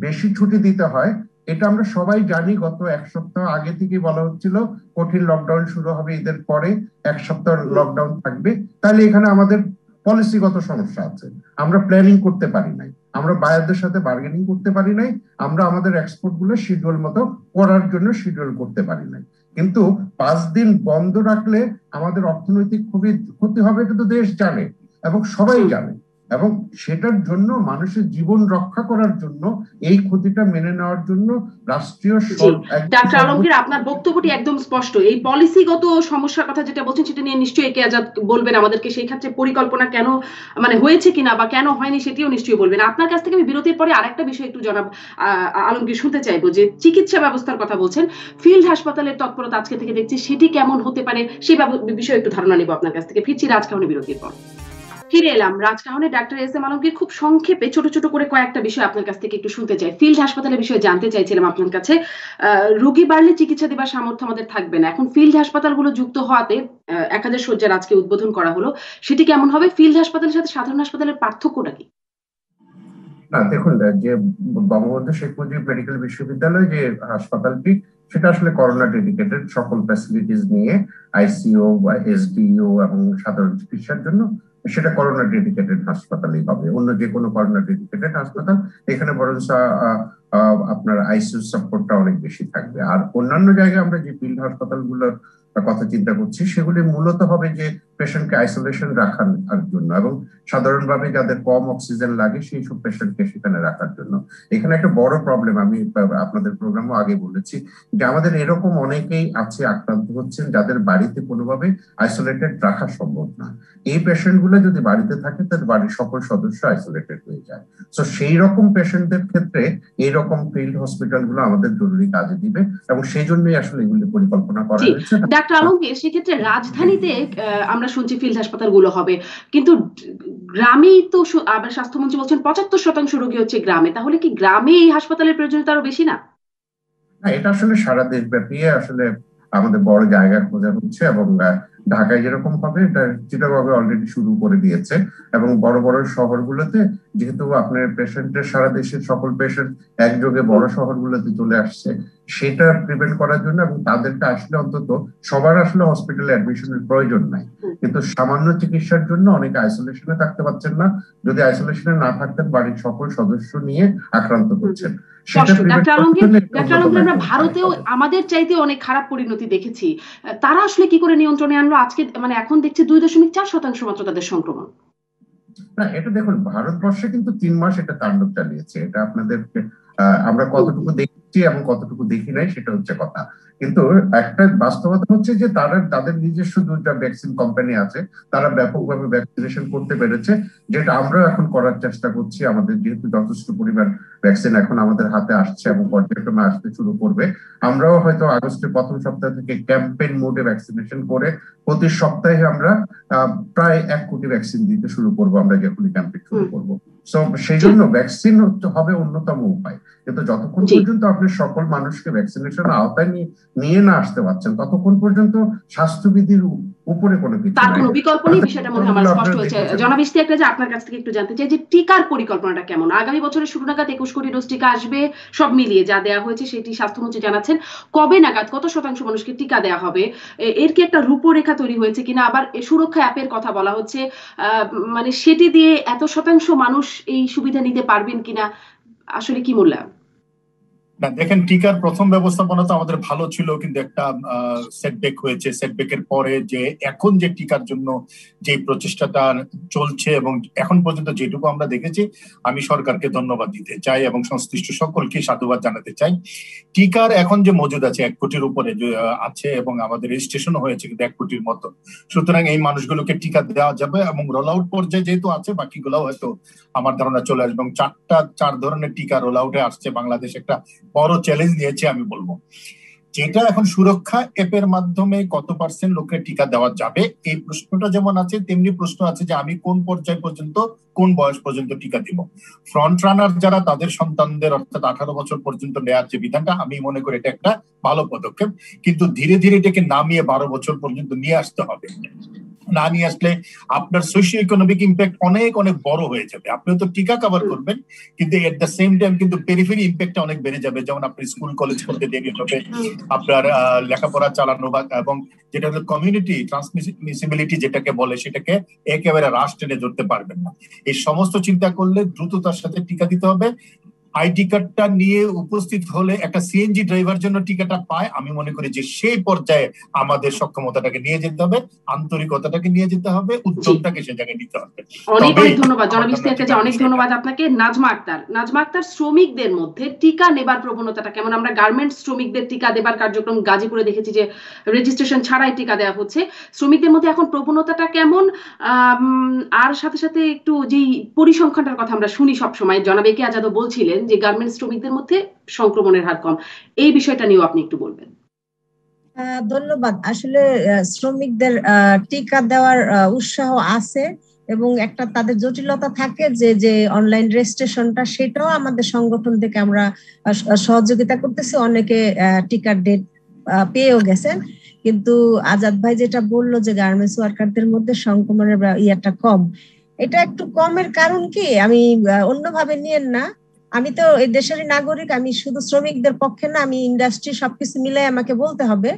বেশি ছুটি দিতে হয়, এটা আমরা সবাই জানি। গত 1 সপ্তাহ আগে থেকে বলা হচ্ছিল কঠিন লকডাউন শুরু হবে, ঈদের পরে 1 সপ্তাহ লকডাউন থাকবে। তাহলে এখানে আমাদের পলিসিগত সমস্যা আছে, আমরা প্ল্যানিং করতে পারি নাই, আমরা বায়ারদের সাথে বার্গেনিং করতে পারি নাই, আমরা আমাদের এক্সপোর্ট গুলো শিডিউল মতো করার জন্য শিডিউল করতে পারি নাই। কিন্তু 5 দিন বন্ধ রাখলে আমাদের অর্থনৈতিক খুবই ক্ষতি হবে, কিন্তু দেশ জানে এবং সবাই জানে, এবং সেটার জন্য মানুষের জীবন রক্ষা করার জন্য এই ক্ষতিটা মেনে নেওয়ার জন্য রাষ্ট্রীয় ডাক্তার আলমগীর, আপনার বক্তব্যটি একদম স্পষ্ট। এই পলিসিগত সমস্যার কথা যেটা বলছেন সেটা নিয়ে নিশ্চয়ই একে আজাদ বলবেন আমাদেরকে, সেই ক্ষেত্রে পরিকল্পনা কেন মানে হয়েছে কিনা বা কেন হয়নি সেটিও নিশ্চয়ই বলবেন। আপনার কাছ থেকে আমি বিরতির পরে আরেকটা বিষয় একটু জনাব আলমগীর শুনতে চাইবো, যে চিকিৎসা ব্যবস্থার কথা বলছেন, ফিল্ড হাসপাতালের তৎপরতা আজকে থেকে দেখছি, সেটি কেমন হতে পারে সেই বিষয়ে একটু ধারণা নিব আপনার কাছ থেকে। ফিরছি রাজকাহনী বিরতির পর। ফিরে এলাম রাজকাহনে। ডাক্তার এস এম আলমগীর, খুব সংক্ষেপে ছোট ছোট করে কয়েকটা বিষয় আপনার কাছ থেকে একটু শুনতে চাই। ফিল্ড হাসপাতালের বিষয়ে জানতে চাইছিলাম আপনার কাছে। রোগী বাড়লে চিকিৎসা দেবার সামর্থ্য আমাদের থাকবে না, এখন ফিল্ড হাসপাতালগুলো যুক্ত হওয়াতে 1000 শয্যার আজকে উদ্বোধন করা হলো, সেটি কেমন হবে? ফিল্ড হাসপাতালের সাথে সাধারণ হাসপাতালের পার্থক্যটা কি? না, দেখুন, যে বঙ্গবন্ধু শেখ মুজিব মেডিকেল বিশ্ববিদ্যালয় যে হাসপাতালটি, সেটা আসলে করোনা ডেডিকেটেড, সকল ফ্যাসিলিটিস নিয়ে আইসিইউ বা এসডিইউ এবং সাধারণ চিকিৎসার জন্য সেটা করোনা ডেডিকেটেড হাসপাতালই হবে। অন্য যে কোনো করোনা ডেডিকেটেড হাসপাতাল, এখানে বরং আপনার আইসিইউ সাপোর্টটা অনেক বেশি থাকবে। আর অন্যান্য জায়গায় আমরা যে ফিল্ড হাসপাতালগুলোর কথা চিন্তা করছি, সেগুলি মূলত হবে যে পেশেন্টকে আইসোলেশন রাখার জন্য, এবং সাধারণভাবে যাদের কম অক্সিজেন লাগে সেই সব পেশেন্টকে সেখানে রাখার জন্য। এখানে একটা বড় প্রবলেম, আমি আপনাদের প্রোগ্রামও আগে বলেছি যে আমাদের এরকম অনেকেই আছে আক্রান্ত হচ্ছেন যাদের বাড়িতে কোনোভাবে আইসোলেটেড রাখা সম্ভব না। এই পেশেন্ট গুলো যদি বাড়িতে থাকে তাদের বাড়ির সকল সদস্য আইসোলেটেড হয়ে যায়। তো সেই রকম পেশেন্টদের ক্ষেত্রে এইরকম ফিল্ড হসপিটাল গুলো আমাদের জরুরি কাজে দিবে, এবং সেই জন্যই আসলে এগুলি পরিকল্পনা করা হয়েছে। ডাক্তার আলমগীর, সেক্ষেত্রে রাজধানীতে আমরা শুনছি ফিল্ড হাসপাতালগুলো হবে, কিন্তু গ্রামেই তো আবার স্বাস্থ্যমন্ত্রী বলছেন 75% রোগী হচ্ছে গ্রামে, তাহলে কি গ্রামে এই হাসপাতালের প্রয়োজনীয়তা আরো বেশি না? এটা আসলে সারা দেশব্যাপী আসলে আমাদের বড় জায়গা খোঁজা হচ্ছে, এবং ঢাকায় যেরকম হবে এটা চিটাগং অলরেডি শুরু করে দিয়েছে, এবং বড় বড় শহরগুলোতে যেহেতু আপনার পেশেন্টের সারা দেশের সকল পেশেন্ট একযোগে বড় শহরগুলোতে চলে আসছে, সেটা প্রিভেন্ট করার জন্য, এবং তাদেরকে আসলে অন্তত সবার আসলে হসপিটালে অ্যাডমিশনের প্রয়োজন নাই, কিন্তু সামান্য চিকিৎসার জন্য অনেকে আইসোলেশনে থাকতে পারছেন না, যদি আইসোলেশনে না থাকতেন বাড়ির সকল সদস্য নিয়ে আক্রান্ত করছেন। ডাক্তার আলমগীর, আমরা ভারতেও আমাদের চাইতে অনেক খারাপ পরিণতি দেখেছি, তারা আসলে কি করে নিয়ন্ত্রণে আনলো? আজকে মানে এখন দেখছি 2.4% মাত্র তাদের সংক্রমণ। না, এটা দেখুন, ভারতবর্ষে কিন্তু 3 মাস এটা তাণ্ডব চালিয়েছে। এটা আপনাদেরকে আমরা কতটুকু দেখছি এবং কতটুকু দেখি নাই সেটা হচ্ছে কথা, কিন্তু একটা বাস্তবতা হচ্ছে যে তাদের নিজস্ব 2টা ভ্যাকসিন কোম্পানি আছে, তারা ব্যাপকভাবে ভ্যাকসিনেশন করতে পেরেছে, যেটা আমরা এখন করার চেষ্টা করছি। আমাদের যেহেতু যথেষ্ট পরিমাণ ভ্যাকসিন এখন আমাদের হাতে আসছে এবং পর্যায়ক্রমে আসতে শুরু করবে, আমরাও হয়তো আগস্টের প্রথম সপ্তাহ থেকে ক্যাম্পেইন মোডে ভ্যাকসিনেশন করে প্রতি সপ্তাহে আমরা প্রায় 1 কোটি ভ্যাকসিন দিতে শুরু করবো আমরা যখনই ক্যাম্পেইন শুরু করবো। সেই জন্য ভ্যাকসিন হবে অন্যতম উপায়, কিন্তু যতক্ষণ পর্যন্ত আপনি সকল মানুষকে ভ্যাকসিনেশন আওতায় নিয়ে না আসতে পারছেন ততক্ষণ পর্যন্ত স্বাস্থ্যবিধির উপরে কোনো কিছু তার কোনো বিকল্প নেই। বিষয়টা মনে হয় আমার স্পষ্ট হয়েছে। জনাব ইশতিয়াক রাজা, আপনার কাছ থেকে একটু জানতে চাই যে টিকার পরিকল্পনাটা কেমন? আগামী বছরের শুরু নাগাদ 21 কোটি ডোজ টিকা আসবে, সব মিলিয়ে যা দেওয়া হয়েছে সেটি স্বাস্থ্যমন্ত্রী জানাচ্ছেন। কবে নাগাদ কত শতাংশ মানুষকে টিকা দেওয়া হবে, এর কি একটা রূপরেখা তৈরি হয়েছে কিনা? আবার সুরক্ষা অ্যাপের কথা বলা হচ্ছে, মানে সেটি দিয়ে এত শতাংশ মানুষ এই সুবিধা নিতে পারবেন কিনা, আসলে কি মূল্যায়ন? না, দেখেন, টিকার প্রথম ব্যবস্থাপনা তো আমাদের ভালো ছিল, কিন্তু একটা সেটব্যাক হয়েছে। সেটব্যাকের পরে যে এখন যে টিকার জন্য যে প্রচেষ্টাটা চলছে এবং এখন পর্যন্ত যেটুকু আমরা দেখেছি, আমি সরকারকে ধন্যবাদ দিতে চাই এবং সংশ্লিষ্ট সকলকে সাধুবাদ জানাতে চাই। টিকার এখন যে মজুদ আছে 1 কোটির উপরে আছে, এবং আমাদের রেজিস্ট্রেশনও হয়েছে কিন্তু 1 কোটির মতো। সুতরাং এই মানুষগুলোকে টিকা দেওয়া যাবে, এবং রোল আউট পর্যায়ে যেহেতু আছে বাকিগুলো হয়তো আমার ধারণা চলে আসবে, এবং 4 ধরনের টিকা রোল আউটে আসছে। বাংলাদেশ একটা বড় চ্যালেঞ্জ নিয়েছে আমি বলবো। যেটা এখন সুরক্ষা অ্যাপের মাধ্যমে কত পার্সেন্ট লোকের টিকা দেওয়া যাবে এই প্রশ্নটা যেমন আছে, তেমনি প্রশ্ন আছে যে আমি কোন পর্যায় পর্যন্ত, কোন বয়স পর্যন্ত টিকা দিব। ফ্রন্ট রানার যারা, তাদের সন্তানদের অর্থাৎ 18 বছর পর্যন্ত নেওয়ার যে বিধানটা, আমি মনে করি এটা একটা ভালো পদক্ষেপ, কিন্তু ধীরে ধীরে এটাকে নামিয়ে 12 বছর পর্যন্ত নিয়ে আসতে হবে। না নিয়ে আসলে আপনার সোশিও ইকোনমিক ইম্প্যাক্ট অনেক অনেক বড় হয়ে যাবে। আপনিও তো টিকা কভার করবেন, কিন্তু এট দ্য সেম টাইম কিন্তু পেরিফেরি ইম্প্যাক্ট অনেক বেড়ে যাবে। যেমন আপনি স্কুল কলেজ করতে দেরি হবে, আপনার লেখাপড়া চালানো, এবং যেটা হলো কমিউনিটি ট্রান্সমিসিবিলিটি যেটাকে বলে, সেটাকে একেবারে রাশ টেনে ধরতে পারবেন না। এই সমস্ত চিন্তা করলে দ্রুততার সাথে টিকা দিতে হবে। আইডি কার্ডটা নিয়ে উপস্থিত হলে একটা সিএনজি ড্রাইভার জন্য টিকাটা পায়, আমি মনে করি যে সেই পর্যায়ে আমাদের সক্ষমতাটাকে নিয়ে যেতে হবে, আন্তরিকতাটাকে নিয়ে যেতে হবে, উদ্যমটাকে সে জায়গায় নিতে হবে। অনেক ধন্যবাদ জনাব ইশতিয়াক রাজা, অনেক ধন্যবাদ আপনাকে। নাজমা আক্তার, শ্রমিকদের মধ্যে টিকা নেবার প্রবণতাটা কেমন? আমরা গার্মেন্টস শ্রমিকদের টিকা দেবার কার্যক্রম গাজীপুরে দেখেছি যে রেজিস্ট্রেশন ছাড়াই টিকা দেওয়া হচ্ছে। শ্রমিকদের মধ্যে এখন প্রবণতাটা কেমন? আর সাথে সাথে একটু যেই পরিসংখ্যানটার কথা আমরা শুনি সবসময়, জনাব একে আজাদও বলছিলেন যে গার্মেন্টস শ্রমিকদের মধ্যে সংক্রমণের হার কম, এই বিষয়টা নিয়েও আপনি একটু বলবেন। ধন্যবাদ। আসলে শ্রমিকদের টিকা দেওয়ার উৎসাহ আছে, এবং একটা তাদের জটিলতা থাকে যে অনলাইন রেজিস্ট্রেশনটা, সেটাও আমাদের সংগঠন থেকে আমরা সহযোগিতা করতেছি। অনেকে টিকার ডেট পেয়েও গেছেন, কিন্তু আজাদ ভাই যেটা বললো যে গার্মেন্টস ওয়ার্কারদের মধ্যে সংক্রমণের ইয়াটা কম, এটা একটু কমের কারণ কি আমি অন্যভাবে নিয়েন না, আমি তো এই দেশেরই নাগরিক, আমি শুধু শ্রমিকদের পক্ষে না, আমি ইন্ডাস্ট্রি সবকিছু মিলাই আমাকে বলতে হবে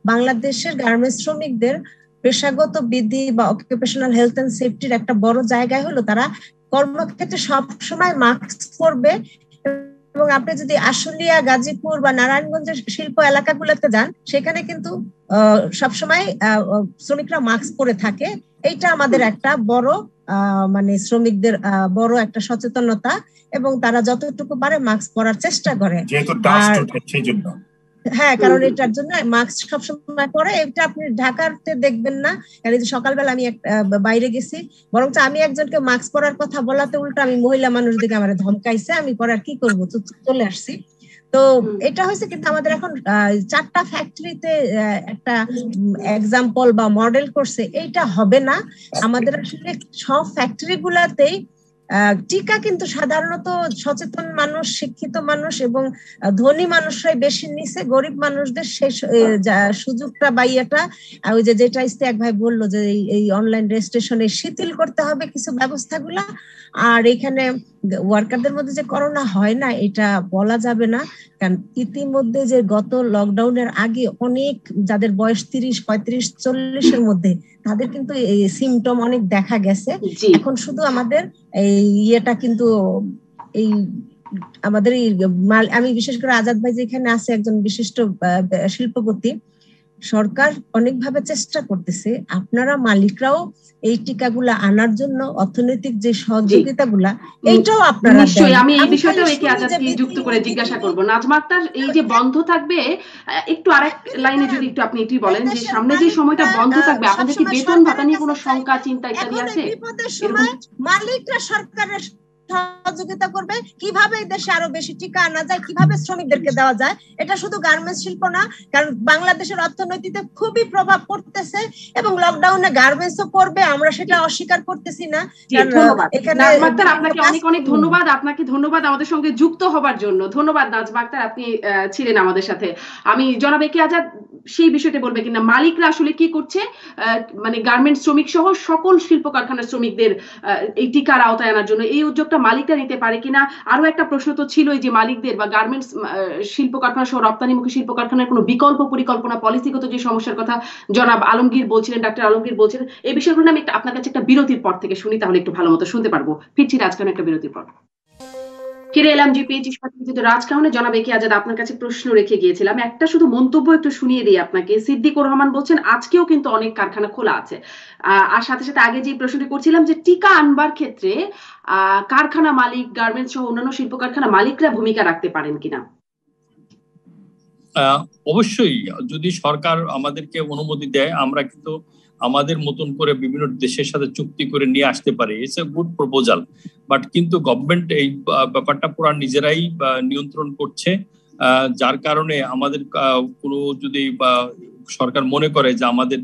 বাংলাদেশের গার্মেন্টস শ্রমিকদের পেশাগত বিধি বা অকুপেশনাল হেলথ এন্ড সেফটির একটা বড় জায়গায় হলো তারা কর্মক্ষেত্রে সবসময় মাস্ক পরবে এবং আপনি যদি আশুলিয়া, গাজীপুর বা নারায়ণগঞ্জের শিল্প এলাকাগুলোতে যান, সেখানে কিন্তু সবসময় শ্রমিকরা মাস্ক পরে থাকে। এইটা আমাদের একটা বড় মানে শ্রমিকদের বড় একটা সচেতনতা, এবং তারা যতটুকু পারে মাস্ক পরার চেষ্টা করে। হ্যাঁ, কারণ এটার জন্য মাস্ক সবসময় পরে। এটা আপনি ঢাকাতে দেখবেন না, কারণ সকালবেলা আমি বাইরে গেছি, বরং আমি একজনকে মাস্ক পরার কথা বলাতে উল্টো আমি মহিলা মানুষ দিকে আমার ধমকাইছে, আমি পরে আর কি করবো, চলে আসছি। তো এটা হয়েছে, কিন্তু আমাদের এখন 4টা ফ্যাক্টরিতে একটা এক্সাম্পল বা মডেল করছে, এইটা হবে না। আমাদের আসলে সব ফ্যাক্টরি গুলাতেই টিকা কিন্তু সাধারণত সচেতন মানুষ, শিক্ষিত মানুষ এবং ধনী মানুষরাই বেশি নিছে, গরিব মানুষদের সেই সুযোগটা বা ইয়েটা ওই যেটা ইস্তেক ভাই বললো যে এই অনলাইন রেজিস্ট্রেশনে শিথিল করতে হবে কিছু ব্যবস্থাগুলা। আর এখানে ওয়ার্কারদের মধ্যে যে করোনা হয় না এটা বলা যাবে না, কারণ ইতিমধ্যে যে গত লকডাউনের আগে অনেক যাদের বয়স 30, 35, 40-এর মধ্যে তাদের কিন্তু এই সিমটম অনেক দেখা গেছে। এখন শুধু আমাদের এই ইয়েটা কিন্তু এই আমাদের আমি বিশেষ করে আজাদ ভাই যেখানে আছে একজন বিশিষ্ট শিল্পপতি, সরকার অনেকভাবে চেষ্টা করতেছে, আপনারা মালিকরাও এই টিকাগুলা আনার জন্য অর্থনৈতিক যে সহযোগিতাগুলা এইটাও আপনারা নিশ্চয়ই। আমি এই বিষয়টাও একে আজাদকে যুক্ত করে জিজ্ঞাসা করব। নাজমা আক্তার, এই যে বন্ধ থাকবে, একটু আরেক লাইনে যদি একটু আপনি এটি বলেন যে সামনে যে সময়টা বন্ধ থাকবে, আপনাদের কি বেতন ভাতা নিয়ে কোনো শঙ্কা চিন্তা ইত্যাদি আছে? বিপদের সময় মালিকরা সরকারের সহযোগিতা করবে, কিভাবে দেশে আরো বেশি টিকা আনা যায়, কিভাবে শ্রমিকদেরকে দেওয়া যায়। এটা শুধু গার্মেন্টস শিল্প না, কারণ বাংলাদেশের অর্থনীতিতে খুবই প্রভাব পড়তেছে এবং লকডাউনে গার্মেন্টসও পড়বে, আমরা সেটা অস্বীকার করতেছি না। এখানে আপনাকে অনেক অনেক ধন্যবাদ, আপনাকে ধন্যবাদ আমাদের সঙ্গে যুক্ত হবার জন্য। ধন্যবাদ নাজমা আক্তার, আপনি ছিলেন আমাদের সাথে। আমি জনাব একে আজাদ সেই বিষয়টা বলবে কিনা, মালিকরা আসলে কি করছে, মানে গার্মেন্টস শ্রমিক সহ সকল শিল্প কারখানার শ্রমিকদের এই টিকার আওতায় আনার জন্য এই উদ্যোগটা মালিকরা নিতে পারে কিনা। আরো একটা প্রশ্ন তো ছিলই যে মালিকদের বা গার্মেন্টস শিল্প কারখানা সহ রপ্তানিমুখী শিল্প কারখানার কোনো বিকল্প পরিকল্পনা, পলিসিগত যে সমস্যার কথা জনাব আলমগীর বলছিলেন, ডাক্তার আলমগীর বলছিলেন, এই বিষয়গুলো আমি আপনার কাছে একটা বিরতির পর থেকে শুনি, তাহলে একটু ভালো মতো শুনতে পারবো। ফিরছি রাজকাহন একটা বিরতির পর। ফিরে এলাম জিপিএইচি সাথে রাজকাহনে। জনাব একে আজাদ, আপনার কাছে প্রশ্ন রেখে গিয়েছিলাম, একটা শুধু মন্তব্য একটু শুনিয়ে দিই আপনাকে। সিদ্দিকুর রহমান বলছেন আজকেও কিন্তু অনেক কারখানা খোলা আছে। আর সাথে সাথে আগে যে প্রশ্নটি করছিলাম যে টিকা আনবার ক্ষেত্রে কারখানা মালিক, গার্মেন্টস সহ অন্যান্য শিল্প কারখানা মালিকরা ভূমিকা রাখতে পারেন কিনা? অবশ্যই, যদি সরকার আমাদেরকে অনুমতি দেয় আমরা কিন্তু আমাদের মতন করে বিভিন্ন দেশের সাথে চুক্তি করে নিয়ে আসতে পারি। It's a good proposal, but কিন্তু গভর্নমেন্ট এই ব্যাপারটা পুরো নিজেরাই নিয়ন্ত্রণ করছে, যার কারণে আমাদের কোনো যদি সরকার মনে করে যে আমাদের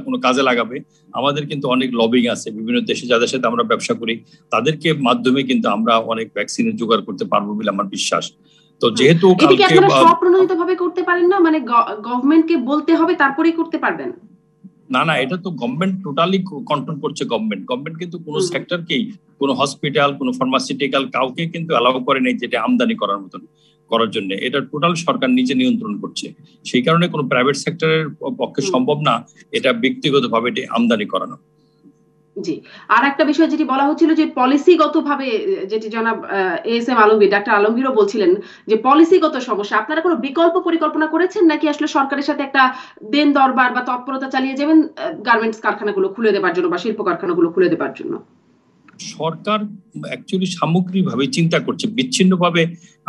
কোনো কাজে লাগাবে, আমাদের কিন্তু অনেক লবিং আছে বিভিন্ন দেশে যাদের সাথে আমরা ব্যবসা করি, তাদেরকে মাধ্যমে কিন্তু আমরা অনেক ভ্যাকসিনের জোগাড় করতে পারবো বলে আমার বিশ্বাস। তো যেহেতু স্বপ্রণোদিত ভাবে করতে পারেন না, মানে গভর্নমেন্টকে বলতে হবে তারপরেই করতে পারবেন? না না, এটা তো গভর্নমেন্ট টোটালি কন্ট্রোল করছে। গভর্নমেন্ট কিন্তু কোনো সেক্টরকেই, কোনো হসপিটাল, কোনো ফার্মাসিউটিক্যাল কাউকে কিন্তু অ্যালাউ করে নেই যেটা আমদানি করার মতন করার জন্য। এটা টোটাল সরকার নিজে নিয়ন্ত্রণ করছে, সেই কারণে কোনো প্রাইভেট সেক্টরের পক্ষে সম্ভব না এটা ব্যক্তিগতভাবে এটা আমদানি করানো। জি, আর একটা বিষয় যেটি বলা হচ্ছিল যে পলিসিগতভাবে, যেটি জনাব এএসএম আলমগীর, ডাক্তার আলমগীরও বলছিলেন যে পলিসিগত সমস্যা, আপনারা কোনো বিকল্প পরিকল্পনা করেছেন নাকি আসলে সরকারের সাথে একটা দেন দরবার বা তৎপরতা চালিয়ে যাবেন গার্মেন্টস কারখানাগুলো খুলে দেবার জন্য বা শিল্প কারখানাগুলো খুলে দেবার জন্য? সরকার অ্যাকচুয়ালি সামগ্রিকভাবে চিন্তা করছে, বিচ্ছিন্নভাবে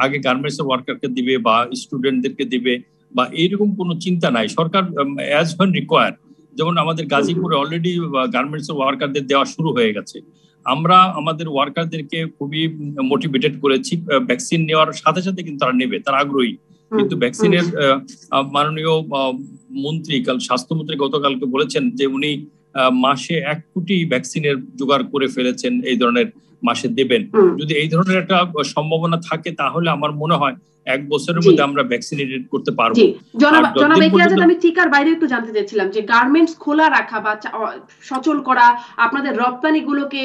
আগে গার্মেন্টস ওয়ার্কারকে দিবে বা স্টুডেন্টদেরকে দিবে বা এইরকম কোনো চিন্তা নাই। সরকার অ্যাজ হোয়েন রিকোয়ার, যেমন আমাদের গাজীপুরে অলরেডি গার্মেন্টস ওয়ার্কারদের দেওয়া শুরু হয়ে গেছে। আমরা আমাদের ওয়ার্কারদেরকে খুবই মোটিভেটেড করেছি, ভ্যাকসিন নেওয়ার সাথে সাথে কিন্তু তারা নেবে, তারা আগ্রহী। কিন্তু ভ্যাকসিনের মাননীয় মন্ত্রী, স্বাস্থ্যমন্ত্রী গতকালকে বলেছেন যে উনি মাসে 1 কোটি ভ্যাকসিনের জোগাড় করে ফেলেছেন, এই ধরনের মাসে দেবেন। যদি এই ধরনের একটা সম্ভাবনা থাকে তাহলে আমার মনে হয় 1 বছরের মধ্যে আমরা ভ্যাকসিনেটেড করতে পারবো। জনাব একে আজাদ, আমি টিকার বাইরে একটু জানতে চাইছিলাম যে গার্মেন্টস খোলা রাখা বা সচল করা, আপনাদের রপ্তানি গুলোকে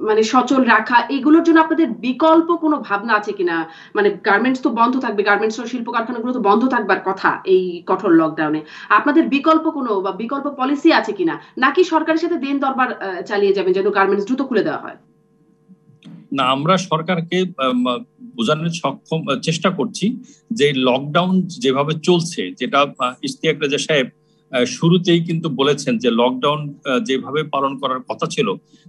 মানে সচল রাখা, এগুলোর জন্য আপনাদের বিকল্প কোনো ভাবনা আছে কিনা? মানে গার্মেন্টস তো বন্ধ থাকবে, গার্মেন্টস ও শিল্প কারখানাগুলো তো বন্ধ থাকবার কথা এই কঠোর লকডাউনে, আপনাদের বিকল্প কোনো বা বিকল্প পলিসি আছে কিনা, নাকি সরকারের সাথে দেন দরবার চালিয়ে যাবেন যেন গার্মেন্টস দ্রুত খুলে দেওয়া হয়? না, আমরা সরকারকে বোঝানোর চেষ্টা করছি যে লকডাউন যেভাবে চলছে, যেটা ইশতিয়াক রেজা সাহেব শুরুতেই কিন্তু বলেছেন যে লকডাউন যেভাবে পালন করার কথা ছিল,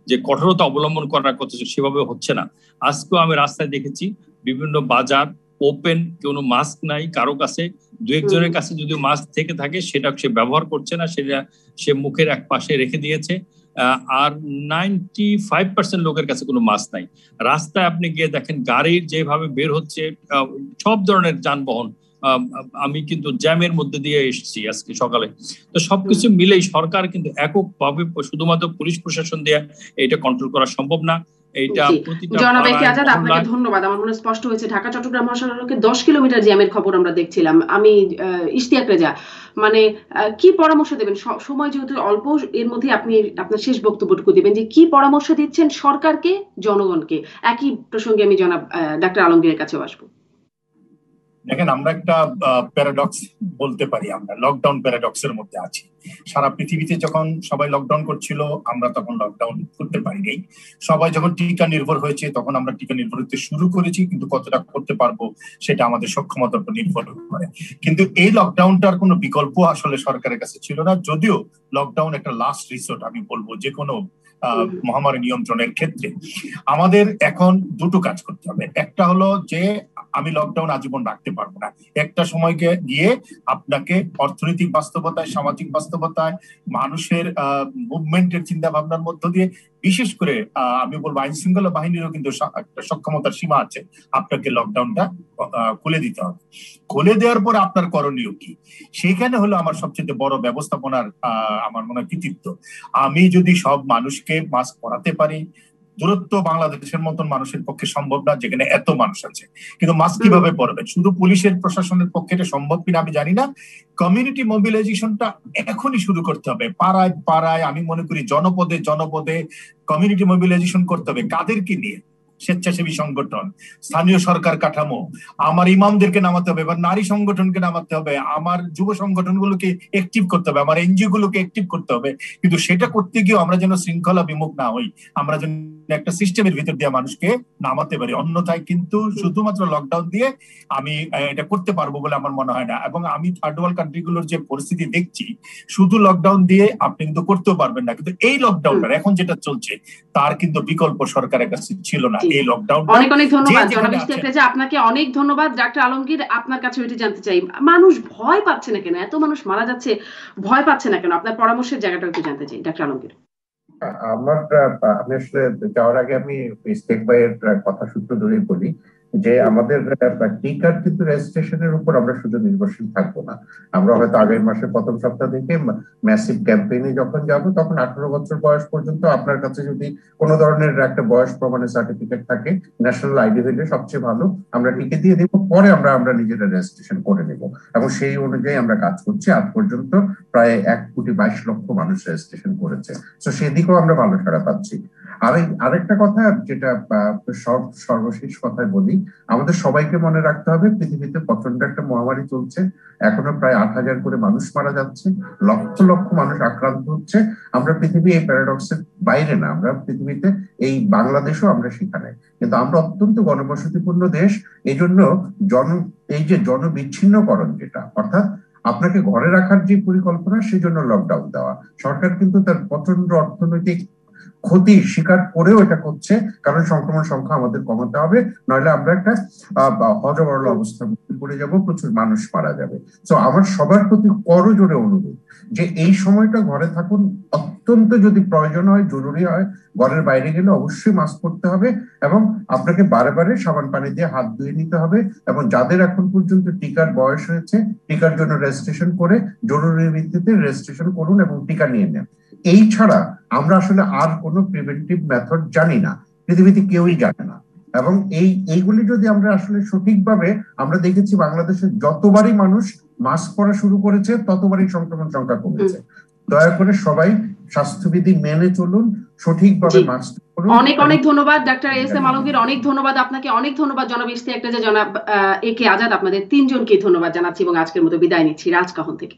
যে কঠোরতা অবলম্বন করার কথা ছিল, সেভাবে হচ্ছে না। আজকেও আমি রাস্তায় দেখেছি বিভিন্ন বাজার ওপেন, কোনো মাস্ক নাই কারো কাছে, দু একজনের কাছে যদি মাস্ক থেকে থাকে সেটা সে ব্যবহার করছে না, সেটা সে মুখের এক পাশে রেখে দিয়েছে। আর 95% লোকের কাছে কোনো মাস্ক নাই। রাস্তায় আপনি গিয়ে দেখেন গাড়ির যেভাবে বের হচ্ছে, সব ধরনের যানবাহন, আমি কিন্তু জ্যামের মধ্যে দিয়ে এসেছি আজকে সকালে। তো সবকিছু মিলেই সরকার কিন্তু এককভাবে শুধুমাত্র পুলিশ প্রশাসন দিয়ে এটা কন্ট্রোল করা সম্ভব না। জনাব একে আজাদ, আপনাকে ধন্যবাদ। আমার মনে স্পষ্ট হয়েছে ঢাকা চট্টগ্রাম মহাসড়কে 10 কিলোমিটার জ্যামের খবর আমরা দেখছিলাম। আমি ইশতিয়াক রেজা, মানে কি পরামর্শ দেবেন, সময় যেহেতু অল্প, এর মধ্যে আপনি আপনার শেষ বক্তব্যটুকু দিবেন যে কি পরামর্শ দিচ্ছেন সরকারকে, জনগণকে। একই প্রসঙ্গে আমি জনাব ডাক্তার আলমগীরের কাছেও আসবো। দেখেন, আমরা একটা প্যারাডক্স বলতে পারি, আমরা লকডাউন প্যারাডক্সের মধ্যে আছি। সারা পৃথিবীতে যখন সবাই লকডাউন করছিল, আমরা তখন লকডাউন করতে পারিনি। সবাই যখন টিকা নির্ভর হয়েছে, তখন আমরা টিকা নির্ভর হতে শুরু করেছি, কিন্তু কতটা করতে পারবো সেটা আমাদের সক্ষমতার উপর নির্ভর করে। কিন্তু এই লকডাউনটার কোনো বিকল্প আসলে সরকারের কাছে ছিল না, যদিও লকডাউন একটা লাস্ট রিসোর্ট আমি বলবো যে কোনো মহামারী নিয়ন্ত্রণের ক্ষেত্রে। আমাদের এখন দুটো কাজ করতে হবে। একটা হলো যে আমি লকডাউন আজীবন রাখতে পারবো না, একটা সময়কে গিয়ে আপনাকে অর্থনৈতিক বাস্তবতায়, সামাজিক বাস্তবতায়, মানুষের মুভমেন্টের চিন্তা ভাবনার মধ্য দিয়ে, বিশেষ করে আমি বলবো আইন শৃঙ্খলা বাহিনীরও কিন্তু একটা সক্ষমতার সীমা আছে, আপনাকে লকডাউনটা খুলে দিতে হবে। খুলে দেওয়ার পর আপনার করণীয় কি, সেখানে হলো আমার সবচেয়ে বড় ব্যবস্থাপনার আমার মনে হয় কৃতিত্ব। আমি যদি সব মানুষকে মাস্ক পরাতে পারি, দূরত্ব বাংলাদেশের মতন মানুষের পক্ষে সম্ভব না যেখানে এত মানুষ আছে, কিন্তু মাস্ক কিভাবে পড়বে, শুধু পুলিশের প্রশাসনের পক্ষে এটা সম্ভব কিনা আমি জানি না। কমিউনিটি মোবিলাইজেশনটা এখনই শুরু করতে হবে, পাড়ায় পাড়ায়, আমি মনে করি জনপদে জনপদে কমিউনিটি মোবিলাইজেশন করতে হবে। কাদেরকে নিয়ে? স্বেচ্ছাসেবী সংগঠন, স্থানীয় সরকার কাঠামো, আমার ইমামদেরকে নামাতে হবে, এবার নারী সংগঠনকে নামাতে হবে, আমার যুব সংগঠনগুলোকে অ্যাক্টিভ করতে হবে, আমার এনজিও গুলোকে অ্যাক্টিভ করতে হবে। কিন্তু সেটা করতে গিয়ে আমরা যেন শৃঙ্খলা বিমুখ না হই, আমরা যেন একটা সিস্টেমের ভিতর দিয়ে মানুষকে নামাতে পারি। অন্যথায় কিন্তু শুধুমাত্র লকডাউন দিয়ে আমি এটা করতে পারবো বলে আমার মনে হয় না। এবং আমি থার্ড ওয়ার্ল্ড কান্ট্রিগুলোর যে পরিস্থিতি দেখছি, শুধু লকডাউন দিয়ে আপনি কিন্তু করতেও পারবেন না। কিন্তু এই লকডাউনটা এখন যেটা চলছে, তার কিন্তু বিকল্প সরকারের কাছে ছিল না। এই লকডাউন অনেক অনেক ধন্যবাদ জনাব ইশতিয়াক রেজা, আপনাকে অনেক ধন্যবাদ। ডাক্তার আলমগীর, আপনার কাছে ওইটা জানতে চাই, মানুষ ভয় পাচ্ছে না কেন, এত মানুষ মারা যাচ্ছে, ভয় পাচ্ছে না কেন? আপনার পরামর্শের জায়গাটা একটু জানতে চাই ডাক্তার আলমগীর। আমি আসলে যাওয়ার আগে আমি ইশতিয়াক ভাইয়ের কথা সূত্র ধরেই বলি যে আমাদের টিকার কিন্তু রেজিস্ট্রেশনের উপর আমরা শুধু নির্ভরশীল থাকবো না। আমরা হয়তো আগের মাসের প্রথম সপ্তাহ থেকে ম্যাসিভ ক্যাম্পেইনে যখন যাব, তখন 18 বছর বয়স পর্যন্ত আপনার কাছে যদি কোনো ধরনের একটা বয়স প্রমাণের সার্টিফিকেট থাকে, ন্যাশনাল আইডি হইলে সবচেয়ে ভালো, আমরা টিকে দিয়ে দেবো, পরে আমরা নিজেরা রেজিস্ট্রেশন করে নেব। এবং সেই অনুযায়ী আমরা কাজ করছি। আজ পর্যন্ত প্রায় 1,22,00,000 মানুষ রেজিস্ট্রেশন করেছে। তো সেদিকেও আমরা ভালো সাড়া পাচ্ছি। আরেকটা কথা যেটা সর্বশেষ কথায় বলি, আমাদের সবাইকে মনে রাখতে হবে পৃথিবীতে প্রচন্ড একটা মহামারী চলছে। এখনো প্রায় 8,000 করে মানুষ মারা যাচ্ছে, লক্ষ লক্ষ মানুষ আক্রান্ত হচ্ছে। আমরা পৃথিবী এই প্যারাডক্সের বাইরে না, আমরা পৃথিবীতে এই বাংলাদেশও আমরা সেখানে, কিন্তু আমরা অত্যন্ত গণবসতিপূর্ণ দেশ। এই জন্য এই যে জনবিচ্ছিন্নকরণ, যেটা অর্থাৎ আপনাকে ঘরে রাখার যে পরিকল্পনা, সেই জন্য লকডাউন দেওয়া, সরকার কিন্তু তার প্রচন্ড অর্থনৈতিক ক্ষতি স্বীকার করেও এটা করছে, কারণ সংক্রমণ সংখ্যা আমাদের কমাতে হবে, নইলে আমরা একটা হজবরল অবস্থার মধ্যে পড়ে যাব, প্রচুর মানুষ মারা যাবে। তো আমার সবার প্রতি করজোড়ে অনুরোধ যে এই সময়টা ঘরে থাকুন, অত্যন্ত যদি প্রয়োজন হয়, জরুরি হয়, ঘরের বাইরে গেলে অবশ্যই মাস্ক পরতে হবে, এবং আপনাকে বারে বারে সাবান পানি দিয়ে হাত ধুয়ে নিতে হবে। এবং যাদের এখন পর্যন্ত টিকার বয়স হয়েছে, টিকার জন্য রেজিস্ট্রেশন করে জরুরি ভিত্তিতে রেজিস্ট্রেশন করুন এবং টিকা নিয়ে নেন। এই ছাড়া আমরা আসলে আর কোনো প্রিভেন্টিভ মেথড জানি না, পৃথিবীতে কেউই জানে না। এবং এইগুলি যদি আমরা আসলে সঠিকভাবে, আমরা দেখেছি বাংলাদেশে যতবারই মানুষ মাস্ক পরা শুরু করেছে, ততবারই সংক্রমণ সংখ্যা কমেছে। দয়া করে সবাই স্বাস্থ্যবিধি মেনে চলুন, সঠিকভাবে মাস্ক পরুন। অনেক অনেক ধন্যবাদ ডাক্তার এস এম আলমগীর, অনেক ধন্যবাদ আপনাকে, অনেক ধন্যবাদ জনাব ইশতিয়াক রেজা, জনাব এ কে আজাদ, আপনাদের তিনজনকে ধন্যবাদ জানাচ্ছি এবং আজকের মতো বিদায় নিচ্ছি রাজকাহন থেকে।